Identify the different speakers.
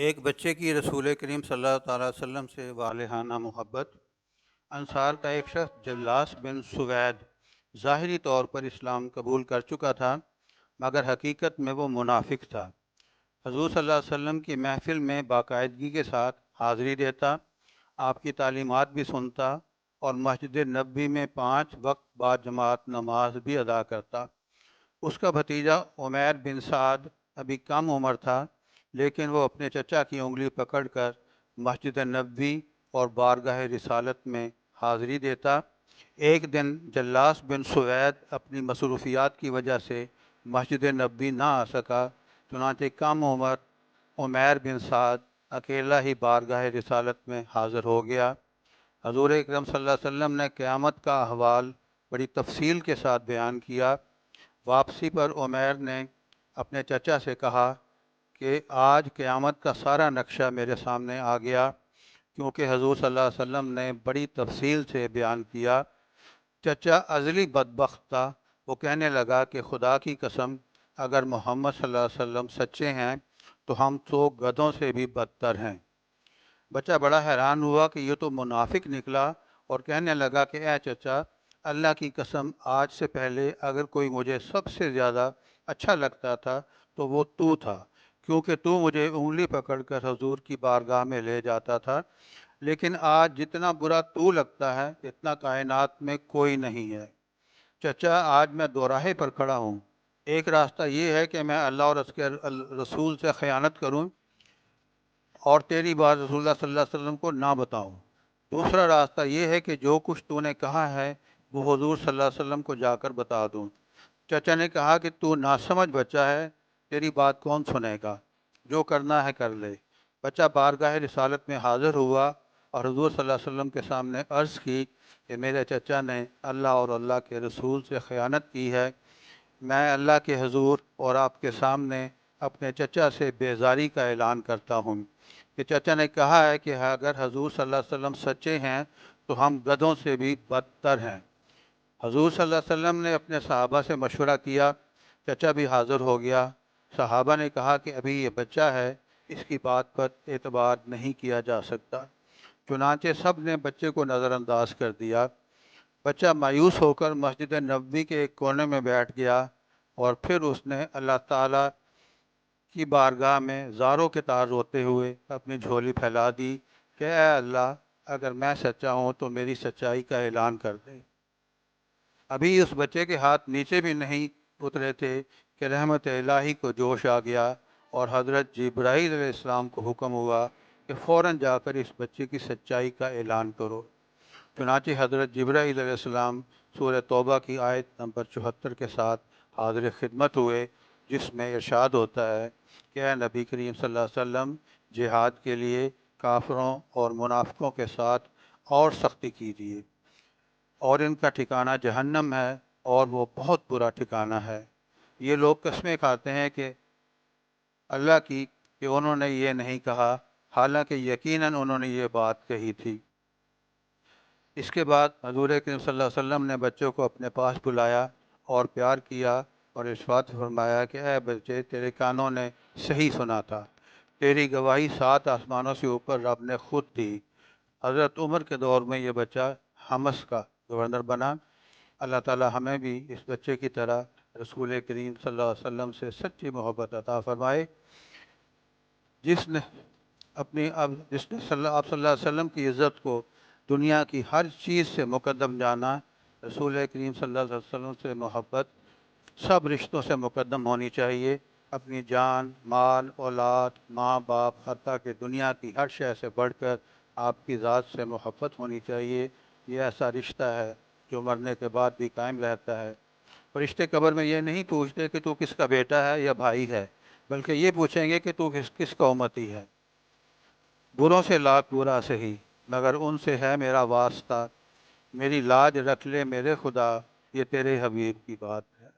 Speaker 1: ایک بچے کی رسول کریم صلی اللہ تعالیٰ وسلم سے والہانہ محبت۔ انصار کا ایک شخص جلاس بن سوید ظاہری طور پر اسلام قبول کر چکا تھا، مگر حقیقت میں وہ منافق تھا۔ حضور صلی اللہ علیہ وسلم کی محفل میں باقاعدگی کے ساتھ حاضری دیتا، آپ کی تعلیمات بھی سنتا اور مسجد نبوی میں 5 وقت بعد جماعت نماز بھی ادا کرتا۔ اس کا بھتیجا عمیر بن سعد ابھی کم عمر تھا، لیکن وہ اپنے چچا کی انگلی پکڑ کر مسجد نبوی اور بارگاہ رسالت میں حاضری دیتا۔ ایک دن جلاس بن سوید اپنی مصروفیات کی وجہ سے مسجد نبوی نہ آ سکا، چنانچہ کم عمر عمیر بن سعد اکیلا ہی بارگاہ رسالت میں حاضر ہو گیا۔ حضور اکرم صلی اللہ علیہ وسلم نے قیامت کا احوال بڑی تفصیل کے ساتھ بیان کیا۔ واپسی پر عمیر نے اپنے چچا سے کہا کہ آج قیامت کا سارا نقشہ میرے سامنے آ گیا، کیونکہ حضور صلی اللہ علیہ وسلم نے بڑی تفصیل سے بیان کیا۔ چچا ازلی بدبخت تھا، وہ کہنے لگا کہ خدا کی قسم، اگر محمد صلی اللہ علیہ وسلم سچے ہیں تو ہم تو گدھوں سے بھی بدتر ہیں۔ بچہ بڑا حیران ہوا کہ یہ تو منافق نکلا، اور کہنے لگا کہ اے چچا، اللہ کی قسم، آج سے پہلے اگر کوئی مجھے سب سے زیادہ اچھا لگتا تھا تو وہ تو تھا، کیونکہ تو مجھے انگلی پکڑ کر حضور کی بارگاہ میں لے جاتا تھا، لیکن آج جتنا برا تو لگتا ہے اتنا کائنات میں کوئی نہیں ہے۔ چچا، آج میں دوراہے پر کھڑا ہوں۔ ایک راستہ یہ ہے کہ میں اللہ اور اس کے رسول سے خیانت کروں اور تیری بات رسول اللہ صلی اللہ علیہ وسلم کو نہ بتاؤں۔ دوسرا راستہ یہ ہے کہ جو کچھ تو نے کہا ہے وہ حضور صلی اللہ علیہ وسلم کو جا کر بتا دوں۔ چچا نے کہا کہ تو ناسمجھ بچہ ہے، تیری بات کون سنے گا، جو کرنا ہے کر لے۔ بچہ بارگاہ رسالت میں حاضر ہوا اور حضور صلی اللہ علیہ وسلم کے سامنے عرض کی کہ میرے چچا نے اللہ اور اللہ کے رسول سے خیانت کی ہے۔ میں اللہ کے حضور اور آپ کے سامنے اپنے چچا سے بیزاری کا اعلان کرتا ہوں کہ چچا نے کہا ہے کہ اگر حضور صلی اللہ علیہ وسلم سچے ہیں تو ہم گدھوں سے بھی بدتر ہیں۔ حضور صلی اللہ علیہ وسلم نے اپنے صحابہ سے مشورہ کیا، چچا بھی حاضر ہو گیا۔ صحابہ نے کہا کہ ابھی یہ بچہ ہے، اس کی بات پر اعتبار نہیں کیا جا سکتا۔ چنانچہ سب نے بچے کو نظر انداز کر دیا۔ بچہ مایوس ہو کر مسجد نبوی کے ایک کونے میں بیٹھ گیا، اور پھر اس نے اللہ تعالیٰ کی بارگاہ میں زاروں کے تار روتے ہوئے اپنی جھولی پھیلا دی کہ اے اللہ، اگر میں سچا ہوں تو میری سچائی کا اعلان کر دے۔ ابھی اس بچے کے ہاتھ نیچے بھی نہیں اترے تھے کہ رحمت الہی کو جوش آ گیا، اور حضرت جبرائیل علیہ السلام کو حکم ہوا کہ فوراً جا کر اس بچے کی سچائی کا اعلان کرو۔ چنانچہ حضرت جبرائیل علیہ السلام سورہ توبہ کی آیت نمبر 74 کے ساتھ حاضر خدمت ہوئے، جس میں ارشاد ہوتا ہے کہ اے نبی کریم صلی اللہ علیہ وسلم، جہاد کے لیے کافروں اور منافقوں کے ساتھ اور سختی کیجیے، اور ان کا ٹھکانہ جہنم ہے، اور وہ بہت برا ٹھکانہ ہے۔ یہ لوگ قسمیں کھاتے ہیں کہ اللہ کی کہ انہوں نے یہ نہیں کہا، حالانکہ یقیناً انہوں نے یہ بات کہی تھی۔ اس کے بعد حضور کریم صلی اللہ علیہ وسلم نے بچوں کو اپنے پاس بلایا اور پیار کیا اور ارشاد فرمایا کہ اے بچے، تیرے کانوں نے صحیح سنا تھا، تیری گواہی 7 آسمانوں سے اوپر رب نے خود دی۔ حضرت عمر کے دور میں یہ بچہ حمص کا گورنر بنا۔ اللہ تعالی ہمیں بھی اس بچے کی طرح رسول کریم صلی اللہ علیہ وسلم سے سچی محبت عطا فرمائے۔ جس نے آپ صلی اللہ علیہ وسلم کی عزت کو دنیا کی ہر چیز سے مقدم جانا، رسول کریم صلی اللہ علیہ وسلم سے محبت سب رشتوں سے مقدم ہونی چاہیے۔ اپنی جان، مال، اولاد، ماں باپ، حتیٰ کہ دنیا کی ہر شے سے بڑھ کر آپ کی ذات سے محبت ہونی چاہیے۔ یہ ایسا رشتہ ہے جو مرنے کے بعد بھی قائم رہتا ہے۔ فرشتے قبر میں یہ نہیں پوچھتے کہ تو کس کا بیٹا ہے یا بھائی ہے، بلکہ یہ پوچھیں گے کہ تو کس کا امتی ہے۔ بروں سے لاکھ برا سہی، مگر ان سے ہے میرا واسطہ، میری لاج رکھ لے میرے خدا، یہ تیرے حبیب کی بات ہے۔